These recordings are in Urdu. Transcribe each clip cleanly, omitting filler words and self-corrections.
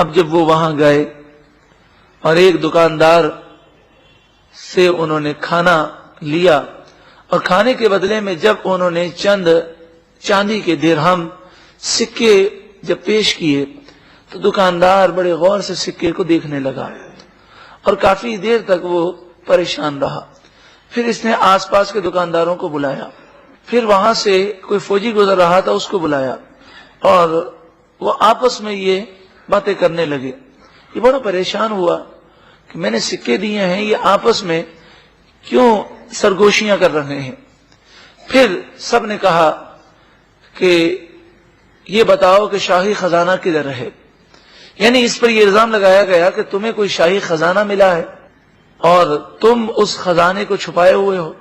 اب جب وہ وہاں گئے اور ایک دکاندار سے انہوں نے کھانا لیا، اور کھانے کے بدلے میں جب انہوں نے چند چاندی کے درہم سکے جب پیش کیے تو دکاندار بڑے غور سے سکے کو دیکھنے لگا اور کافی دیر تک وہ پریشان رہا۔ پھر اس نے آس پاس کے دکانداروں کو بلایا، پھر وہاں سے کوئی فوجی گزر رہا تھا اس کو بلایا، اور وہ آپس میں یہ باتیں کرنے لگے۔ یہ بڑا پریشان ہوا کہ میں نے سکے دیے ہیں، یہ آپس میں کیوں سرگوشیاں کر رہے ہیں۔ پھر سب نے کہا کہ یہ بتاؤ کہ شاہی خزانہ کدھر ہے، یعنی اس پر یہ الزام لگایا گیا کہ تمہیں کوئی شاہی خزانہ ملا ہے اور تم اس خزانے کو چھپائے ہوئے ہو۔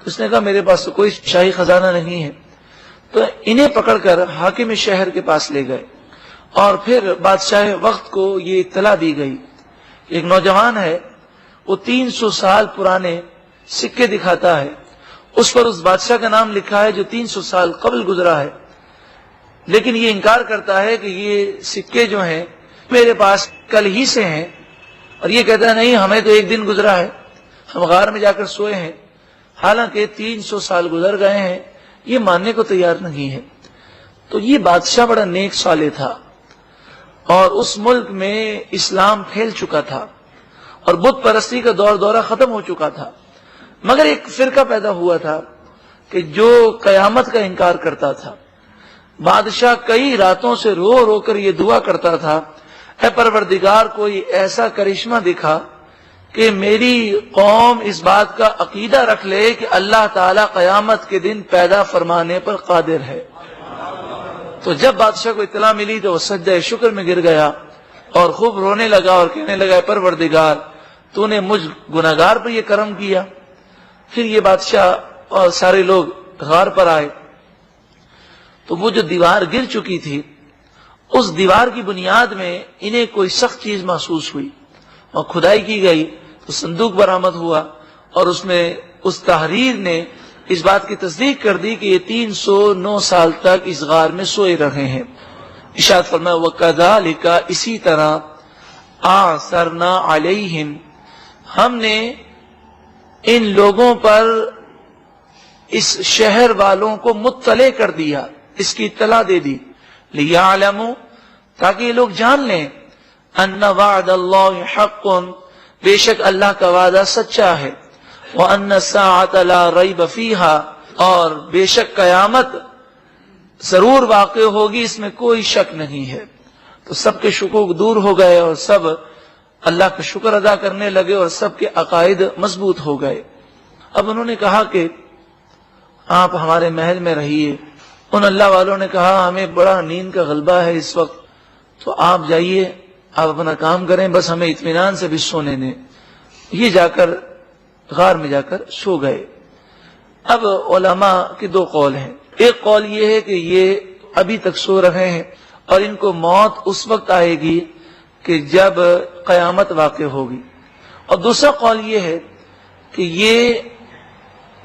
اس نے کہا میرے پاس تو کوئی شاہی خزانہ نہیں ہے۔ تو انہیں پکڑ کر حاکم شہر کے پاس لے گئے، اور پھر بادشاہ وقت کو یہ اطلاع دی گئی۔ ایک نوجوان ہے، وہ 300 سال پرانے سکے دکھاتا ہے، اس پر اس بادشاہ کا نام لکھا ہے جو 300 سال قبل گزرا ہے، لیکن یہ انکار کرتا ہے کہ یہ سکے جو ہیں میرے پاس کل ہی سے ہیں، اور یہ کہتا ہے نہیں ہمیں تو ایک دن گزرا ہے، ہم غار میں جا کر سوئے ہیں، حالانکہ 300 سال گزر گئے ہیں۔ یہ ماننے کو تیار نہیں ہے۔ تو یہ بادشاہ بڑا نیک صالح تھا، اور اس ملک میں اسلام پھیل چکا تھا اور بت پرستی کا دور دورہ ختم ہو چکا تھا، مگر ایک فرقہ پیدا ہوا تھا کہ جو قیامت کا انکار کرتا تھا۔ بادشاہ کئی راتوں سے رو رو کر یہ دعا کرتا تھا، اے پروردگار کوئی ایسا کرشمہ دکھا کہ میری قوم اس بات کا عقیدہ رکھ لے کہ اللہ تعالیٰ قیامت کے دن پیدا فرمانے پر قادر ہے۔ تو جب بادشاہ کو اطلاع ملی تو وہ سجدہ شکر میں گر گیا اور خوب رونے لگا اور کہنے لگا، اے پروردگار تو نے مجھ گناہگار پر یہ کرم کیا۔ پھر یہ بادشاہ اور سارے لوگ غار پر آئے، تو وہ جو دیوار گر چکی تھی اس دیوار کی بنیاد میں انہیں کوئی سخت چیز محسوس ہوئی، اور کھدائی کی گئی تو صندوق برآمد ہوا، اور اس میں اس تحریر نے اس بات کی تصدیق کر دی کہ یہ 309 سال تک اس غار میں سوئے رہے ہیں۔ ارشاد فرمایا وَكَذَلِكَ اسی طرح آثرنا علیہم ہم نے ان لوگوں پر اس شہر والوں کو مطلع کر دیا، اس کی اطلاع دے دی، لِيَعْلَمُوا تاکہ یہ لوگ جان لیں ان وعد اللہ حق بے شک اللہ کا وعدہ سچا ہے، وَأَنَّ السَّاعَةَ لَا رَيْبَ فِيهَا اور بے شک قیامت ضرور واقع ہوگی، اس میں کوئی شک نہیں ہے۔ تو سب کے شکوک دور ہو گئے اور سب اللہ کا شکر ادا کرنے لگے اور سب کے عقائد مضبوط ہو گئے۔ اب انہوں نے کہا کہ آپ ہمارے محل میں رہیے۔ ان اللہ والوں نے کہا ہمیں بڑا نیند کا غلبہ ہے اس وقت، تو آپ جائیے، آپ اپنا کام کریں، بس ہمیں اطمینان سے بھی سونے دیں۔ یہ جا کر غار میں جا کر سو گئے۔ اب علماء کے دو قول ہیں، ایک قول یہ ہے کہ یہ ابھی تک سو رہے ہیں اور ان کو موت اس وقت آئے گی کہ جب قیامت واقع ہوگی، اور دوسرا قول یہ ہے کہ یہ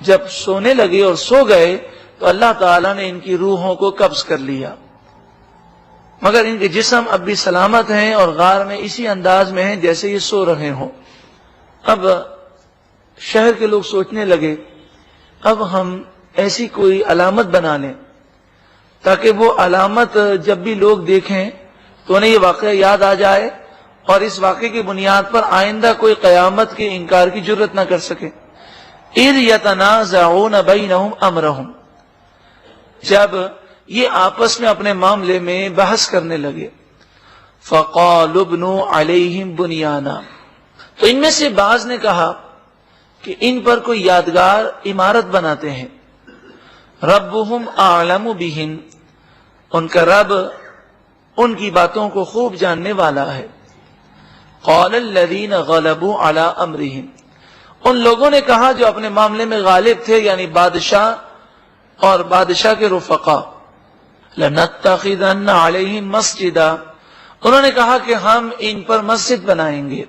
جب سونے لگے اور سو گئے تو اللہ تعالیٰ نے ان کی روحوں کو قبض کر لیا، مگر ان کے جسم اب بھی سلامت ہیں اور غار میں اسی انداز میں ہیں جیسے یہ سو رہے ہوں۔ اب شہر کے لوگ سوچنے لگے اب ہم ایسی کوئی علامت بنا لیں تاکہ وہ علامت جب بھی لوگ دیکھیں تو انہیں یہ واقعہ یاد آ جائے اور اس واقعے کی بنیاد پر آئندہ کوئی قیامت کے انکار کی جرت نہ کر سکے۔ اِذْ يَتَنَازَعُونَ بَيْنَهُمْ أَمْرَهُمْ جب یہ آپس میں اپنے معاملے میں بحث کرنے لگے، فَقَالُوا ابْنُوا عَلَيْهِمْ بُنْيَانًا تو ان میں سے بعض نے کہا کہ ان پر کوئی یادگار عمارت بناتے ہیں۔ ربهم اعلم بہم ان کا رب ان کی باتوں کو خوب جاننے والا ہے۔ قال الذین غلبوا علی امرہم ان لوگوں نے کہا جو اپنے معاملے میں غالب تھے، یعنی بادشاہ اور بادشاہ کے رفقا، لنتخذن علیہم مسجدا انہوں نے کہا کہ ہم ان پر مسجد بنائیں گے۔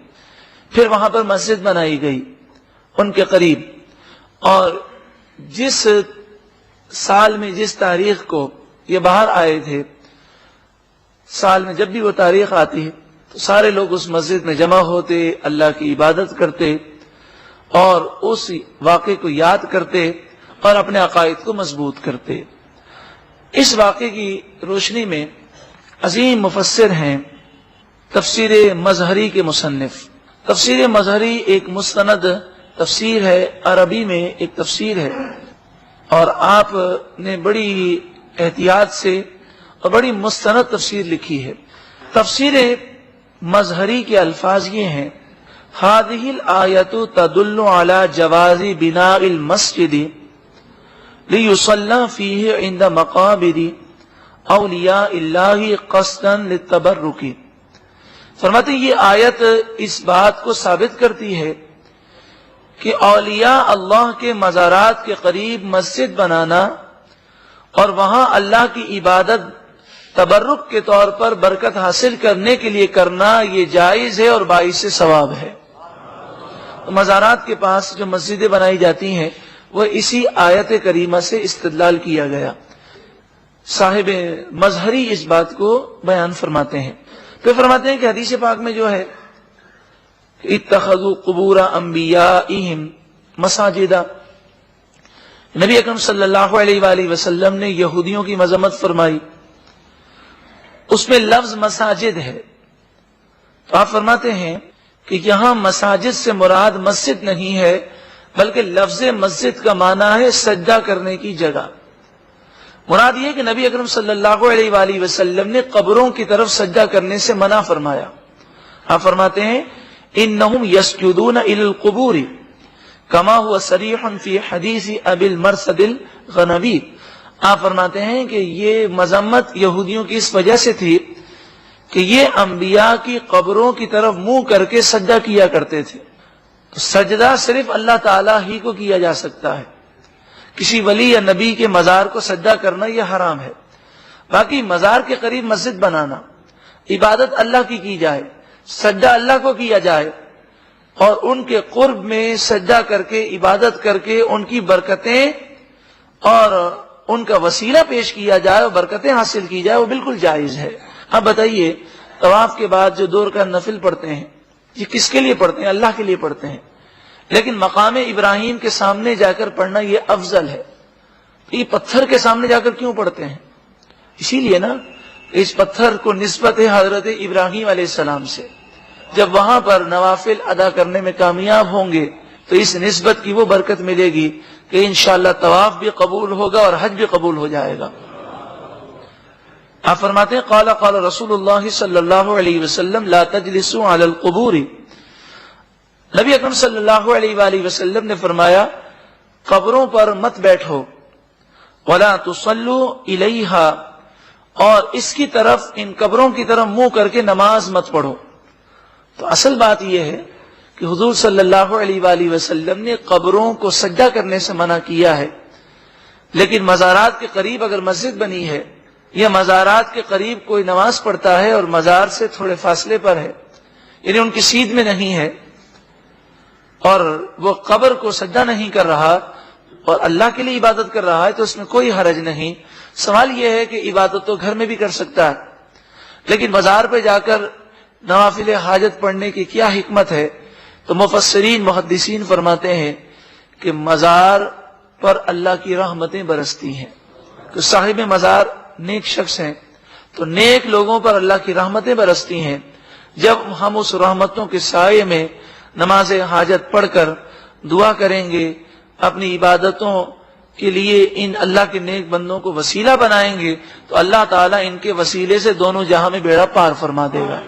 پھر وہاں پر مسجد بنائی گئی ان کے قریب، اور جس سال میں جس تاریخ کو یہ باہر آئے تھے سال میں جب بھی وہ تاریخ آتی ہے تو سارے لوگ اس مسجد میں جمع ہوتے، اللہ کی عبادت کرتے اور اس واقعے کو یاد کرتے اور اپنے عقائد کو مضبوط کرتے۔ اس واقعے کی روشنی میں عظیم مفسر ہیں تفسیر مظہری کے مصنف۔ تفسیر مظہری ایک مستند تفسیر ہے، عربی میں ایک تفسیر ہے، اور آپ نے بڑی احتیاط سے اور بڑی مستند تفسیر لکھی ہے۔ تفسیر مظہری کے الفاظ یہ ہیں: هذه الآیۃ تدل علی جواز بناء المسجد لیصلی فیہ عند مقابر اولیاء اللہ قصدا للتبرک۔ فرماتے ہیں یہ آیت اس بات کو ثابت کرتی ہے کہ اولیاء اللہ کے مزارات کے قریب مسجد بنانا اور وہاں اللہ کی عبادت تبرک کے طور پر برکت حاصل کرنے کے لیے کرنا یہ جائز ہے اور باعث ثواب ہے۔ تو مزارات کے پاس جو مسجدیں بنائی جاتی ہیں وہ اسی آیت کریمہ سے استدلال کیا گیا۔ صاحب مظہری اس بات کو بیان فرماتے ہیں، پھر فرماتے ہیں کہ حدیث پاک میں جو ہے اتخذوا قبور انبیائہم مساجدہ، نبی اکرم صلی اللہ علیہ وآلہ وسلم نے یہودیوں کی مذمت فرمائی، اس میں لفظ مساجد ہے، تو آپ فرماتے ہیں کہ یہاں مساجد سے مراد مسجد نہیں ہے بلکہ لفظ مسجد کا معنی ہے سجدہ کرنے کی جگہ۔ مراد یہ کہ نبی اکرم صلی اللہ علیہ وآلہ وسلم نے قبروں کی طرف سجدہ کرنے سے منع فرمایا۔ آپ فرماتے ہیں انہم یسجدون الی القبور کما ہوا صریح فی حدیث ابی المرثد الغنوی۔ آپ فرماتے ہیں کہ یہ مذمت یہودیوں کی اس وجہ سے تھی کہ یہ انبیاء کی قبروں کی طرف منہ کر کے سجدہ کیا کرتے تھے۔ تو سجدہ صرف اللہ تعالیٰ ہی کو کیا جا سکتا ہے، کسی ولی یا نبی کے مزار کو سجدہ کرنا یہ حرام ہے۔ باقی مزار کے قریب مسجد بنانا، عبادت اللہ کی جائے، سجدہ اللہ کو کیا جائے اور ان کے قرب میں سجدہ کر کے عبادت کر کے ان کی برکتیں اور ان کا وسیلہ پیش کیا جائے اور برکتیں حاصل کی جائے، وہ بالکل جائز ہے۔ اب بتائیے طواف کے بعد جو 2 رکعت نفل پڑھتے ہیں یہ کس کے لیے پڑھتے ہیں؟ اللہ کے لیے پڑھتے ہیں، لیکن مقام ابراہیم کے سامنے جا کر پڑھنا یہ افضل ہے۔ یہ پتھر کے سامنے جا کر کیوں پڑھتے ہیں؟ اسی لیے نا اس پتھر کو نسبت ہے حضرت ابراہیم علیہ السلام سے، جب وہاں پر نوافل ادا کرنے میں کامیاب ہوں گے تو اس نسبت کی وہ برکت ملے گی کہ انشاءاللہ طواف بھی قبول ہوگا اور حج بھی قبول ہو جائے گا۔ آپ فرماتے ہیں قال قال رسول اللہ صلی اللہ علیہ وسلم لا تجلسوا علی القبور، نبی اکرم صلی اللہ علیہ وآلہ وسلم نے فرمایا قبروں پر مت بیٹھو، ولا تصلوا الیہا، اور اس کی طرف ان قبروں کی طرف منہ کر کے نماز مت پڑھو۔ تو اصل بات یہ ہے کہ حضور صلی اللہ علیہ وآلہ وسلم نے قبروں کو سجدہ کرنے سے منع کیا ہے، لیکن مزارات کے قریب اگر مسجد بنی ہے یا مزارات کے قریب کوئی نماز پڑھتا ہے اور مزار سے تھوڑے فاصلے پر ہے، یعنی ان کی سیدھ میں نہیں ہے اور وہ قبر کو سجدہ نہیں کر رہا اور اللہ کے لیے عبادت کر رہا ہے تو اس میں کوئی حرج نہیں۔ سوال یہ ہے کہ عبادت تو گھر میں بھی کر سکتا ہے، لیکن مزار پہ جا کر نوافل حاجت پڑھنے کی کیا حکمت ہے؟ تو مفسرین محدثین فرماتے ہیں کہ مزار پر اللہ کی رحمتیں برستی ہیں، تو صاحب مزار نیک شخص ہیں تو نیک لوگوں پر اللہ کی رحمتیں برستی ہیں۔ جب ہم اس رحمتوں کے سائے میں نماز حاجت پڑھ کر دعا کریں گے، اپنی عبادتوں کے لیے ان اللہ کے نیک بندوں کو وسیلہ بنائیں گے تو اللہ تعالیٰ ان کے وسیلے سے دونوں جہاں میں بیڑا پار فرما دے گا۔